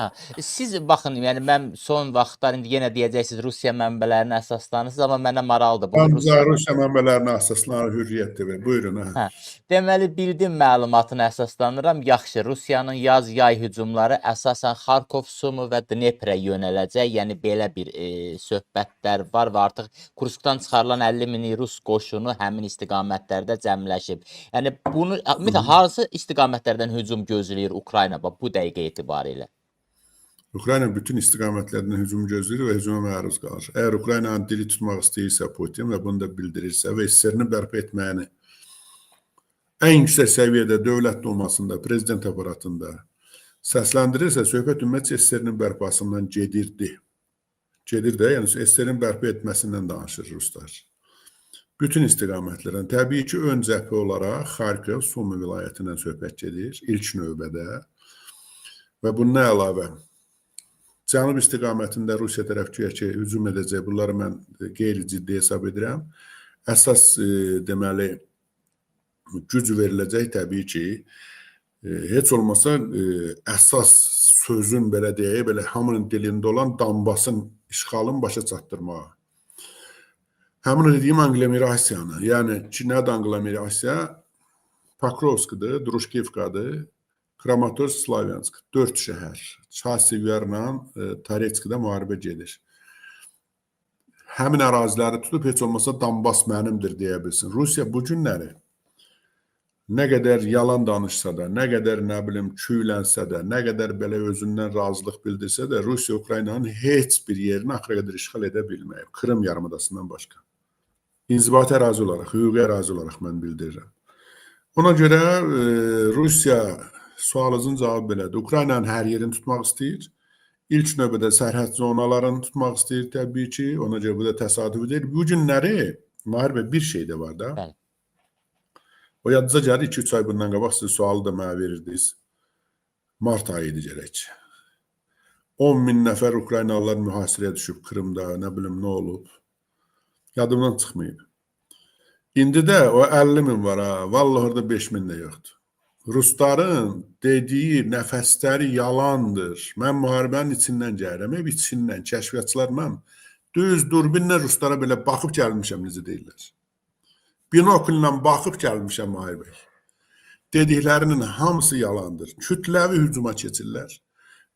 Hə, siz baxın, yəni mən son vaxtlar indi yenə deyəcəksiniz Rusiya mənbələrinə əsaslanırsınız, amma mənə maraqlıdır. Bunu Ancaq Rusiya mənbələrinə əsaslanır Hürriyyət TV. Buyurun. Hə. Deməli, bildiyim məlumatına əsaslanıram. Yaxşı, Rusiyanın yaz-yay hücumları əsasən Xarkov, Sumu və Dneprə yönələcək. Yəni belə bir söhbətlər var və artıq Kurskdan çıxarılan 50 min rus qoşunu həmin istiqamətlərdə cəmləşib. Yəni bunu hansı istiqamətlərdən hücum gözləyir Ukrayna bu dəqiqə etibarilə? Ukrayna bütün istiqamətlərdən hücum gözləyir və hücuma məruz qalır. Əgər Ukraynanın dili tutmaq istəyirsə Putin və bunu da bildirirsə və SSR-ni bərpa etməyini ən yüksək səviyyədə dövlət dumasında, prezident aparatında səsləndirirsə, söhbət ümumiyyətcə SSR-nin bərpasından gedirdi. Gedir də, yəni SSR-nin bərpa etməsindən danışır ruslar. Bütün istiqamətlərdən, təbii ki, ön cəbhə olaraq Xarkov, Sumu vilayətindən söhbət gedir ilk növbədə və bununla əlavə Cənub istiqamətində Rusiya tərəf ki, hücum edəcək. Bunları mən qeyri-ciddi hesab edirəm. Əsas deməli güc veriləcək təbii ki, heç olmasa əsas sözün belə deyək, belə hamının dilində olan Donbasın işğalın başa çatdırmağa. Həmin dediyim aglomerasiyanı, yəni ki, nədir aglomerasiya? Pokrovskıdır, Druşkivkadır, Kramatorsk, Slavyansk, 4 şəhər. Çasivyarla Taretskidə müharibə gedir. Həmin əraziləri tutub, heç olmasa Donbas mənimdir deyə bilsin. Rusiya bu günləri nə qədər yalan danışsa da, nə qədər küylənsə də, nə qədər belə özündən razılıq bildirsə də, Rusiya Ukraynanın heç bir yerini axıra qədər işğal edə bilməyib. Krım yarımadasından başqa. İnzibati ərazi olaraq, hüquqi ərazi olaraq mən bildirirəm. Ona görə Rusiya sualınızın cavabı belədir. Ukraynanın hər yerini tutmaq istəyir. İlk növbədə sərhəd zonalarını tutmaq istəyir təbii ki. Ona görə bu da təsadüfi deyil. Bu günləri müharibə bir şey də var da. O yadınıza gəlir 2-3 ay bundan qabaq siz sualı da mənə verirdiniz. Mart ayı idi gərək. 10 min nəfər Ukraynalılar mühasirəyə düşüb Krımda, nə bilim nə olub. Yadımdan çıxmayıb. İndi də o 50 min var ha. Vallahi orada 5 min də yoxdur. Rusların dediyi nəfəsləri yalandır. Mən müharibənin içindən gəlirəm, içindən, kəşfiyyatçılarla düz durbinlə Ruslara belə baxıb gəlmişəm, necə deyirlər. Binokullə baxıb gəlmişəm müharibəyə. Dediklərinin hamısı yalandır. Kütləvi hücuma keçirlər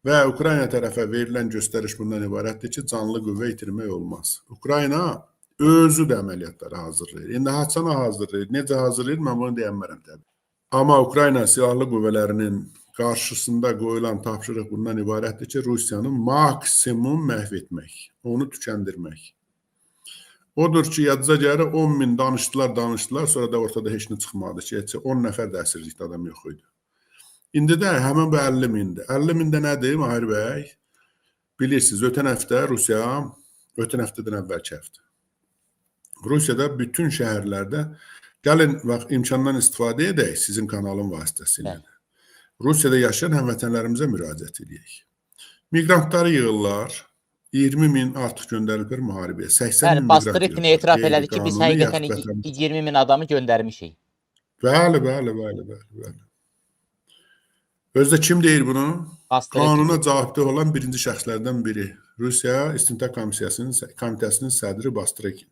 və Ukrayna tərəfə verilən göstəriş bundan ibarətdir ki, canlı qüvvə itirmək olmaz. Ukrayna özü də əməliyyatları hazırlayır. İndi haçana hazırlayır, necə hazırlayır, mən bunu deyənmərəm təbii. Amma Ukrayna silahlı qüvvələrinin qarşısında qoyulan tapşırıq bundan ibarətdir ki, Rusiyanı maksimum məhv etmək, onu tükəndirmək. Odur ki, yadınıza gəlir 10 min danışdılar, sonra da ortada heç nə çıxmadı ki, 10 nəfər də əsirlikdə adam yox idi. İndi də həmin bu 50 mindir. 50 mində nədir Mahir bəy? Bilirsiniz, ötən həftədən əvvəlki həftə. Rusiyada bütün şəhərlərdə gəlin, imkandan istifadə edək sizin kanalın vasitəsilə. Rusiyada yaşayan həmvətənlərimizə müraciət edək. Miqrantları yığırlar, 20 min artıq göndərilib müharibəyə. 80 min miqrant Bastırıkın etiraf elədi ki, biz həqiqətən 20 min adamı göndərmişik. Bəli. Özdə kim deyir bunu? Qanuna cavabdeh olan birinci şəxslərdən biri. Rusiya İstintaq Komitəsinin sədri Bastırıkin.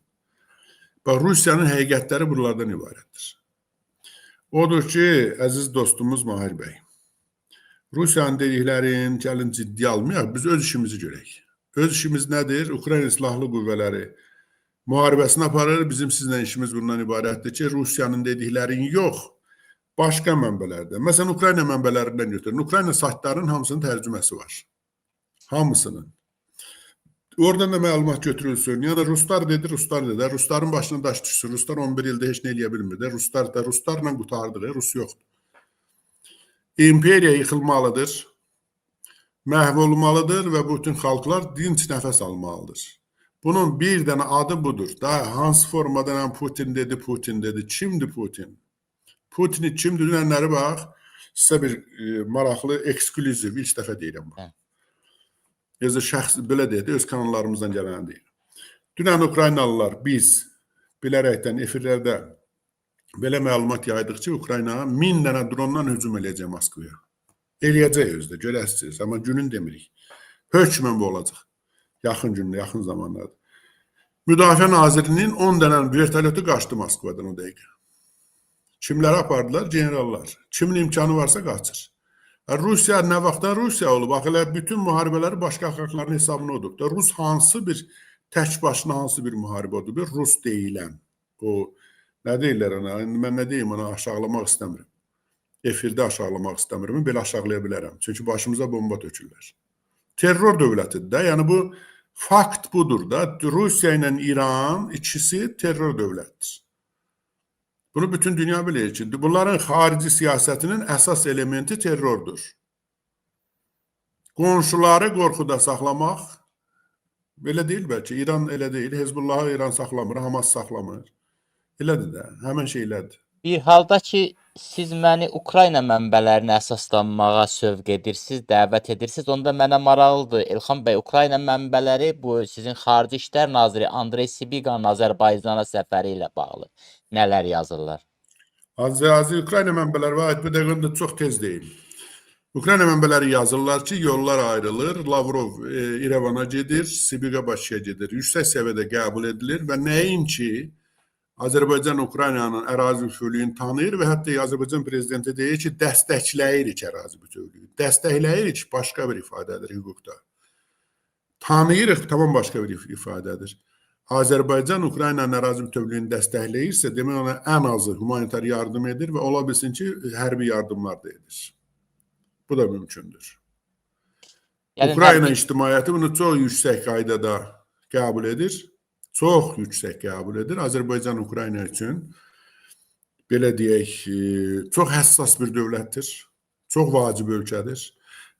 Rusiyanın həqiqətləri buralardan ibarətdir. Odur ki, əziz dostumuz Mahir bəy, Rusiyanın dediklərini gəlin ciddi almayaq, biz öz işimizi görək. Öz işimiz nədir? Ukrayna silahlı qüvvələri müharibəsini aparır, bizim sizlə işimiz bundan ibarətdir ki, Rusiyanın dediklərini yox, başqa mənbələrdə. Məsələn, Ukrayna mənbələrindən götürün. Ukrayna saytlarının hamısının tərcüməsi var. Hamısının. Oradan da məlumat götürülsün. Yəni Ruslar dedi. Rusların başına daş düşsün. Ruslar 11 ildə heç nə eləyə bilmir. Ruslarla qutardır, Rus yoxdur. İmperiya yıxılmalıdır, məhv olmalıdır və bütün xalqlar dinc nəfəs almalıdır. Bunun bir dənə adı budur. Daha hansı formadan Putin dedi. Kimdir Putin? Putin kimdir? Dünənləri bax, sizə bir maraqlı, eksklüziv, ilk dəfə deyirəm. Özü şəxs belə deyir, öz kanallarımızdan gələn deyir. Dünən Ukraynalılar biz bilərəkdən efirlərdə belə məlumat yaydıqca Ukrayna 1000 dənə drondan hücum eləyəcək Moskvaya. Eləyəcək özdə, görəsiniz. Amma günün demirik. Hökmən bu olacaq. Yaxın gündə, yaxın zamanlarda. Müdafiə Nazirinin 10 dənə vertolyotu qaçdı Moskvadan o dəqiqə. Kimləri apardılar? Generallar. Kimin imkanı varsa qaçır. Rusiya nə vaxtdan Rusiya olub? Bax, elə bütün müharibələri başqa xalqların hesabına odur. Da Rus hansı bir, tək başına hansı bir müharibə odur? Bir Rus deyilən. O, nə deyirlər ona? Mən nə deyim ona, aşağılamaq istəmirəm. Efirdə aşağılamaq istəmirəm. Belə aşağılaya bilərəm. Çünki başımıza bomba tökürlər. Terror dövlətidir də. Yəni bu fakt budur da. Rusiya ilə İran ikisi terror dövlətdir. Bunu bütün dünya bilir ki, bunların xarici siyasətinin əsas elementi terrordur. Qonşuları qorxuda saxlamaq, belə deyil bəlkə, İran elə deyil, Hezbollahı İran saxlamır, Hamas saxlamır. Elədir də, həmən şeylədir. Bir halda ki, siz məni Ukrayna mənbələrinə əsaslanmağa sövq edirsiniz, dəvət edirsiniz, onda mənə maraqlıdır. İlham bəy, Ukrayna mənbələri bu sizin Xarici İşlər Naziri Andrey Sibiqanın Azərbaycana səfəri ilə bağlı nələr yazırlar? Azərbaycan Ukrayna mənbələri var, bu dəqiqə çox tez deyil. Ukrayna mənbələri yazırlar ki, yollar ayrılır, Lavrov İrəvana gedir, Sibiqa Bakıya gedir, yüksək səviyyədə qəbul edilir və nəinki Azərbaycan Ukraynanın ərazi bütövlüyünü tanıyır və hətta Azərbaycan prezidenti deyir ki, dəstəkləyirik ərazi bütövlüyünü. Dəstəkləyirik başqa bir ifadədir hüquqda. Tanıyırıq tamam başqa bir ifadədir. Azərbaycan Ukraynanın ərazi bütövlüyünü dəstəkləyirsə, demək ona ən azı humanitar yardım edir və ola bilsin ki, hərbi yardımlar da edir. Bu da mümkündür. Yəni, Ukrayna ictimaiyyəti bunu çox yüksək qaydada qəbul edir. Çox yüksək qəbul edir. Azərbaycan Ukrayna üçün belə deyək, çox həssas bir dövlətdir. Çox vacib ölkədir.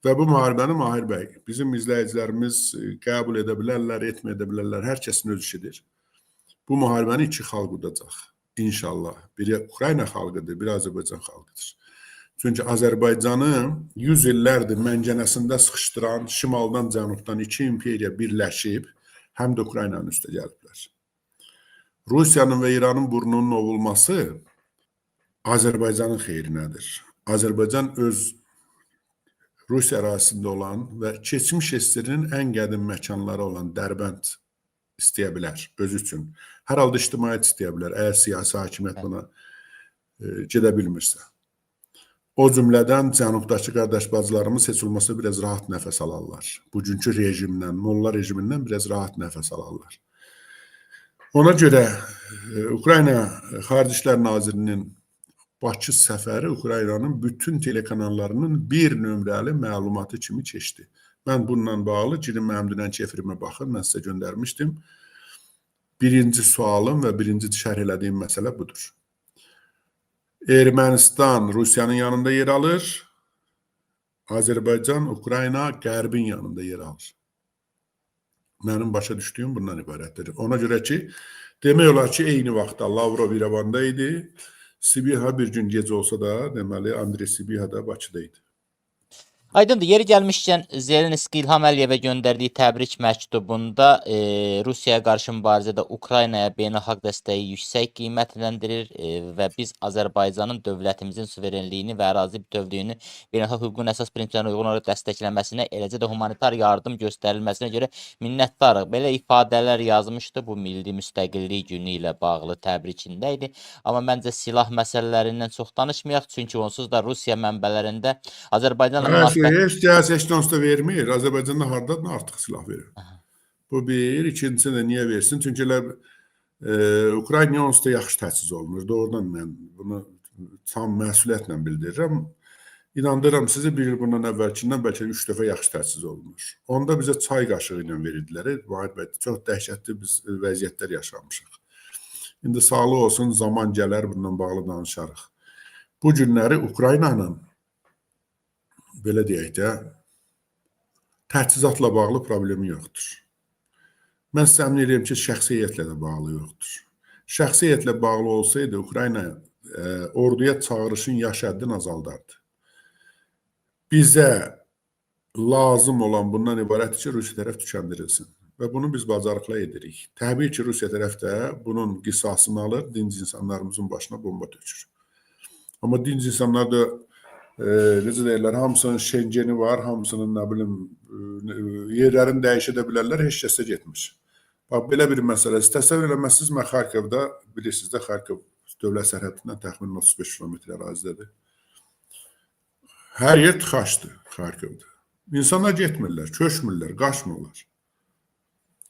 Və bu müharibəni Mahir bəy, bizim izləyicilərimiz qəbul edə bilərlər, etməyə bilərlər. Hər kəsin öz işidir. Bu müharibəni iki xalq udacaq. İnşallah. Biri Ukrayna xalqıdır, biri Azərbaycan xalqıdır. Çünki Azərbaycanı 100 illərdir məncənəsində sıxışdıran, şimaldan, cənubdan iki imperiya birləşib, həm də Ukraynanın üstə gəliblər. Rusiyanın və İranın burnunun ovulması Azərbaycanın xeyrinədir. Azərbaycan öz Rusiya ərazisində olan və keçmiş SSR-nin ən qədim məkanları olan Dərbənd istəyə bilər özü üçün. Hər halda ictimaiyyət istəyə bilər, əgər siyasi hakimiyyət buna gedə bilmirsə. O cümlədən cənubdakı qardaş bacılarımız heç olmasa biraz rahat nəfəs alarlar. Bugünkü rejimdən, molla rejimindən biraz rahat nəfəs alarlar. Ona görə Ukrayna Xarici İşlər Nazirinin Bakı səfəri Ukraynanın bütün telekanallarının bir nömrəli məlumatı kimi keçdi. Mən bununla bağlı girin mənim dünənki efirimə baxın, mən sizə göndərmişdim. Birinci sualım və birinci şərh elədiyim məsələ budur. Ermənistan Rusiyanın yanında yer alır, Azərbaycan, Ukrayna qərbin yanında yer alır. Mənim başa düşdüyüm bundan ibarətdir. Ona görə ki, demək olar ki, eyni vaxtda Lavrov İrəvanda idi, Sibiha bir gün gecə olsa da, deməli, Andrey Sibiha da Bakıda idi. Aydındır, yeri gəlmişkən Zelenski İlham Əliyevə göndərdiyi təbrik məktubunda Rusiyaya qarşı mübarizədə Ukraynaya beynəlxalq dəstəyi yüksək qiymətləndirir və biz Azərbaycanın dövlətimizin suverenliyini və ərazi bütövlüyünü beynəlxalq hüququn əsas prinsiplərinə uyğun olaraq dəstəkləməsinə, eləcə də humanitar yardım göstərilməsinə görə minnətdarıq. Belə ifadələr yazmışdı bu milli müstəqillik günü ilə bağlı təbrikində idi. Amma məncə silah məsələlərindən çox danışmayaq, çünki onsuz da Rusiya mənbələrində Azərbaycanla Heç heç da vermir. Azərbaycanda hardan artıq silah verir. Bu bir. İkincisi də niyə versin? Çünki Ukrayna onsuz da yaxşı təchiz olunur. Doğrudan mən bunu tam məsuliyyətlə bildirirəm. İnandırıram sizi, bir il bundan əvvəlkindən bəlkə 3 dəfə yaxşı təchiz olunur. Onda bizə çay qaşığı ilə verirdilər. Çox dəhşətli biz vəziyyətlər yaşamışıq. İndi sağlıq olsun, zaman gələr, bundan bağlı danışarıq. Bu günləri Ukraynanın belə deyək də, təchizatla bağlı problemi yoxdur. Mən səmin edirəm ki, şəxsiyyətlə də bağlı yoxdur. Şəxsiyyətlə bağlı olsaydı, Ukrayna orduya çağırışın yaş həddini azaldardı. Bizə lazım olan bundan ibarətdir ki, Rusiya tərəf tükəndirilsin. Və bunu biz bacarıqla edirik. Təbii ki, Rusiya tərəf də bunun qisasını alır, dinc insanlarımızın başına bomba tökür. Amma dinc insanlar da necə deyirlər, hamısının Şengeni var, hamısının nə bilim yerlərini dəyişə də bilərlər, heç kəsə getmiş. Bax, belə bir məsələ. Təsəvvür eləməzsiniz, mən Xarkovda, bilirsiniz də, Xarkov dövlət sərhədindən təxminən 35 kilometr ərazidədir. Hər yer tıxaçdır Xarkovda. İnsanlar getmirlər, köçmürlər, qaçmırlar.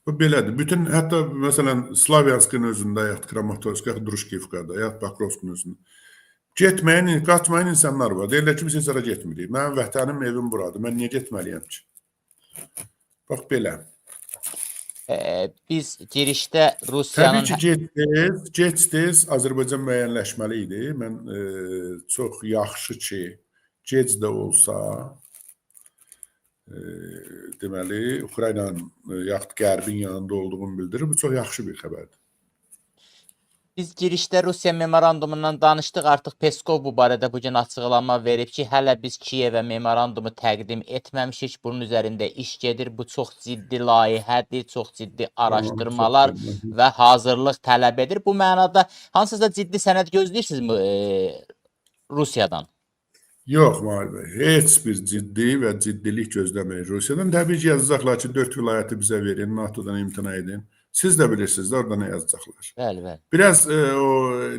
Bu belədir. Bütün, hətta məsələn, Slavyanskın özündə, yaxud Kramatorsk, yaxud Druşkivkada, yaxud Bakrovskun özündə getməyən, qaçmayan insanlar var. Deyirlər ki, biz heç ara getmirik. Mənim vətənim, evim buradır. Mən niyə getməliyəm ki? Bax, belə. Biz girişdə Rusiyanın... Təbii ki, gec-tez Azərbaycan müəyyənləşməli idi. Mən çox yaxşı ki, gec də olsa, deməli, Ukraynanın yaxud Qərbin yanında olduğunu bildirir. Bu çox yaxşı bir xəbərdir. Biz girişdə Rusiya memorandumundan danışdıq. Artıq Peskov bu barədə bugün açıqlama verib ki, hələ biz Kiyevə memorandumu təqdim etməmişik. Bunun üzərində iş gedir. Bu çox ciddi layihədir, çox ciddi araşdırmalar və hazırlıq tələb edir. Bu mənada hansısa ciddi sənəd gözləyirsinizmi Rusiyadan? Yox, Mahir bəy, heç bir ciddi və ciddilik gözləməyir Rusiyadan. Təbii ki, yazacaqlar ki, 4 vilayəti bizə verin, NATO-dan imtina edin. Siz də bilirsiniz də, orada nə yazacaqlar. Bəli. Biraz o,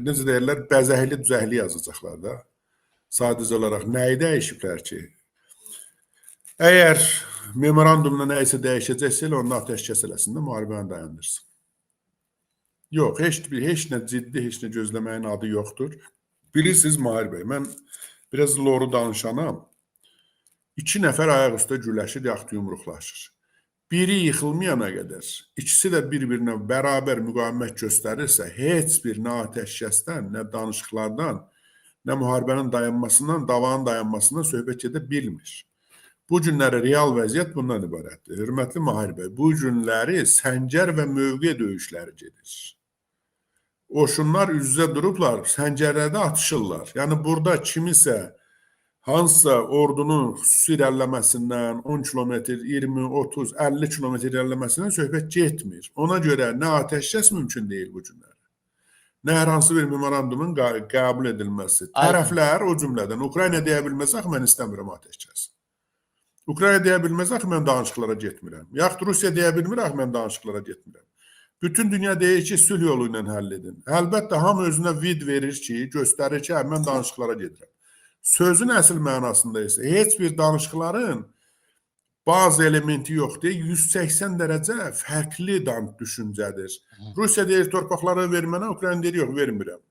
necə deyirlər, bəzəhli düzəhli yazacaqlar da. Sadəcə olaraq nəyi dəyişiblər ki? Əgər memorandumda nə isə dəyişəcəksə, onda atəşkəs eləsin də, müharibəni dayandırsın. Yox, heç nə ciddi, heç nə gözləməyin adı yoxdur. Bilirsiniz, Mahir bəy, mən biraz loru danışanam. 2 nəfər ayaq üstə güləşir, yaxud yumruqlaşır. Biri yıxılmayana qədər, ikisi də bir-birinə bərabər müqavimət göstərirsə, heç bir nə atəşkəsdən, nə danışıqlardan, nə müharibənin dayanmasından, davanın dayanmasından söhbət gedə bilmir. Bu günləri real vəziyyət bundan ibarətdir. Hörmətli Mahir bəy, bu günləri səngər və mövqe döyüşləri gedir. Oşunlar üz-üzə durublar, səngərlərdə atışırlar. Yəni, burada kimisə hansısa ordunun xüsusi irəliləməsindən 10 kilometr, 20, 30, 50 kilometr irəliləməsindən söhbət getmir. Ona görə nə atəşkəs mümkün deyil bu günlər. Nə hər hansı bir memorandumun qəbul edilməsi. Tərəflər, o cümlədən, Ukrayna deyə bilməzək, mən istəmirəm atəşkəs. Ukrayna deyə bilməzək, mən danışıqlara getmirəm. Yaxud Rusiya deyə bilmirək, mən danışıqlara getmirəm. Bütün dünya deyir ki, sülh yolu ilə həll edin. Əlbəttə, hamı özünə vid verir ki, göstərir ki, mən danışıqlara gedirəm. Sözün əsl mənasında isə heç bir danışıqların bazı elementi yoxdur. 180 dərəcə fərqli düşüncədir. Rusiya deyir, torpaqları vermənə, Ukrayna deyir, yox, vermirəm.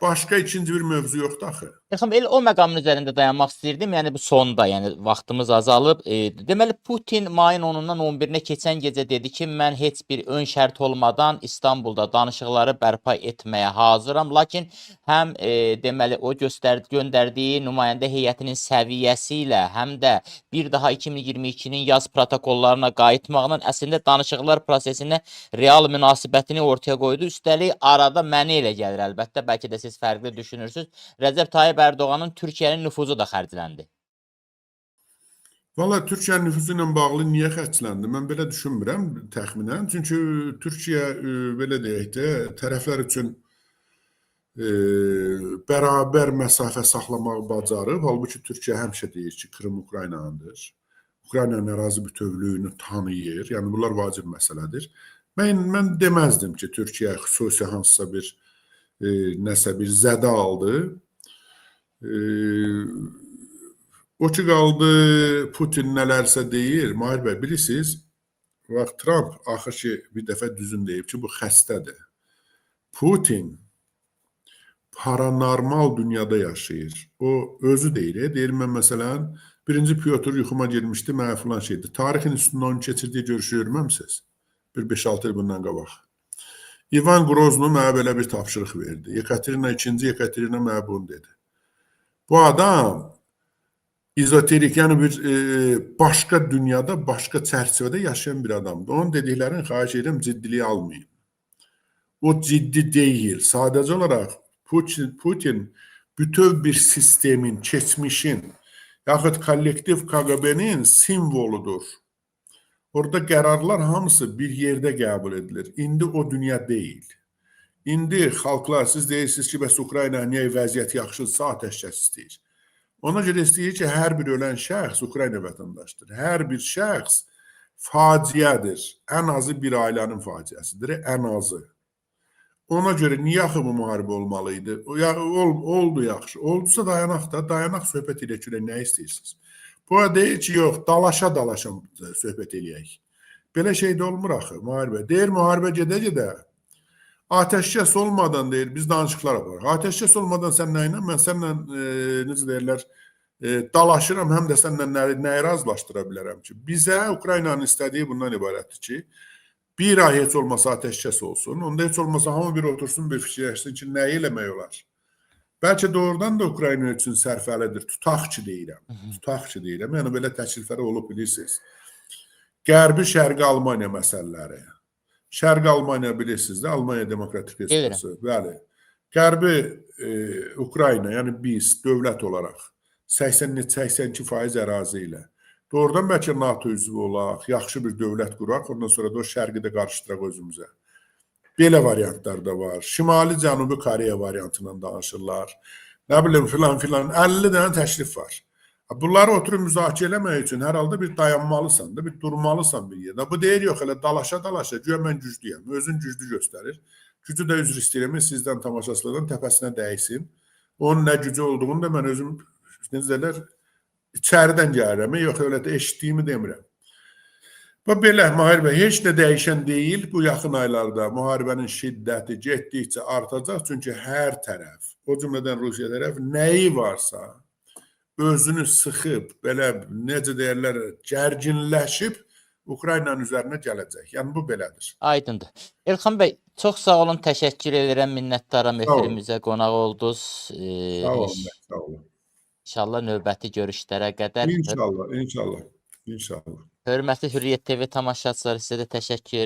Başqa ikinci bir mövzu yoxdur axı. Elə o məqamın üzərində dayanmaq istəyirdim. Yəni bu sonda, yəni vaxtımız azalıb. Deməli Putin mayın 10-dan 11-nə keçən gecə dedi ki, mən heç bir ön şərt olmadan İstanbulda danışıqları bərpa etməyə hazıram. Lakin həm deməli o göndərdiyi nümayəndə heyətinin səviyyəsi ilə, həm də bir daha 2022-nin yaz protokollarına qayıtmaqla əslində danışıqlar prosesinə real münasibətini ortaya qoydu. Üstəlik arada mənə elə gəlir, əlbəttə, bəlkə də siz fərqli düşünürsünüz. Rəcəb Tayyip Ərdoğanın Türkiyənin nüfuzu da xərcləndi. Valla Türkiyənin nüfuzu ilə bağlı niyə xərcləndi? Mən belə düşünmürəm təxminən. Çünki Türkiyə, belə deyək də, tərəflər üçün bərabər məsafə saxlamaq bacarıb. Halbuki Türkiyə həmişə deyir ki, Krım Ukraynanındır. Ukraynanın ərazi bütövlüyünü tanıyır. Yəni, bunlar vacib məsələdir. Mən deməzdim ki, Türkiyə xüsusi hansısa bir nəsə bir zədə aldı. O ki qaldı, Putin nələrsə deyir, Mahir bəy, bilirsiniz, Trump axır ki, bir dəfə düzün deyib ki, bu xəstədir. Putin paranormal dünyada yaşayır. O özü deyir, mən məsələn, 1-ci Pyotr yuxuma girmişdi, mənə filan şeydir. Tarixin üstündə onun keçirdiyi görüşü görməmsiniz? Bir 5-6 il bundan qabaq. İvan Grozno mənə belə bir tapşırıq verdi. Yekaterina II. Yekaterina mənə bunu dedi. Bu adam izoterik, yəni bir başqa dünyada, başqa çərçivədə yaşayan bir adamdır. Onun dediklərini xahiş edirəm, ciddiliyə almayın. O ciddi deyil. Sadəcə olaraq Putin bütöv bir sistemin, keçmişin, yaxud kollektiv KGB-nin simvoludur. Orada qərarlar hamısı bir yerdə qəbul edilir. İndi o dünya deyil. İndi xalqlar, siz deyirsiniz ki, bəs Ukrayna niyə vəziyyət yaxşıdırsa atəşkəs istəyir. Ona görə istəyir ki, hər bir ölən şəxs Ukrayna vətəndaşıdır. Hər bir şəxs faciədir. Ən azı bir ailənin faciəsidir, ən azı. Ona görə niyə axı bu müharibə olmalı idi? Oldu yaxşı. Oldusa dayanaq da, dayanaq söhbət edək ki, nə istəyirsiniz? Bu deyir ki, yox, dalaşa söhbət eləyək. Belə şey də olmur axı, müharibə. Deyir, müharibə gedə-gedə ateşkəs olmadan deyir, biz danışıqlar aparaq. Ateşkəs olmadan sən nə ilə? Mən sənlə, necə deyirlər, dalaşıram, həm də sənlə nəyi razılaşdıra bilərəm ki? Bizə Ukraynanın istədiyi bundan ibarətdir ki, bir ay heç olmasa ateşkəs olsun, onda heç olmasa hamı bir otursun, bir fikirləşsin ki, nəyi eləmək olar? Bəlkə doğrudan da Ukrayna üçün sərfəlidir, tutaq ki deyirəm, yəni belə təklifləri olub bilirsiniz. Qərbi Şərqi Almaniya məsələləri. Şərqi Almaniya bilirsiniz də, Almaniya Demokratik Respublikası. Bəli. Qərbi Ukrayna, yəni biz dövlət olaraq 80-82% ərazi ilə doğrudan bəlkə NATO üzvü olaq, yaxşı bir dövlət quraq, ondan sonra da o şərqi də qarışdıraq özümüzə. Belə variantlar da var. Şimali-Cənubi Koreya variantından danışırlar. Nə bilim filan, 50 dənə təklif var. Bunları oturub müzakirə eləmək üçün hər halda bir dayanmalısan da, bir durmalısan bir yerdə. Bu deyir, yox, elə dalaşa, güya mən güclüyəm. Özün güclü göstərir. Gücü də üzr istəyirəm, sizdən tamaşaçılardan təpəsinə dəysin. Onun nə gücü olduğunu da mən özüm, necə deyirlər, içəridən gəlirəm, yox, elə də eşitdiyimi demirəm. Və belə müharibə heç nə dəyişən deyil. Bu yaxın aylarda müharibənin şiddəti getdikcə artacaq. Çünki hər tərəf, o cümlədən Rusiya tərəf nəyi varsa özünü sıxıb, belə necə deyirlər, gərginləşib Ukraynanın üzərinə gələcək. Yəni bu belədir. Aydındır. Elxan bəy, çox sağ olun, təşəkkür edirəm, minnətdaram efərimizə qonaq oldunuz. Sağ olun, sağ olun. İnşallah növbəti görüşlərə qədər. İnşallah. Hörmətli Hürriyyət TV tamaşaçıları, sizə də təşəkkür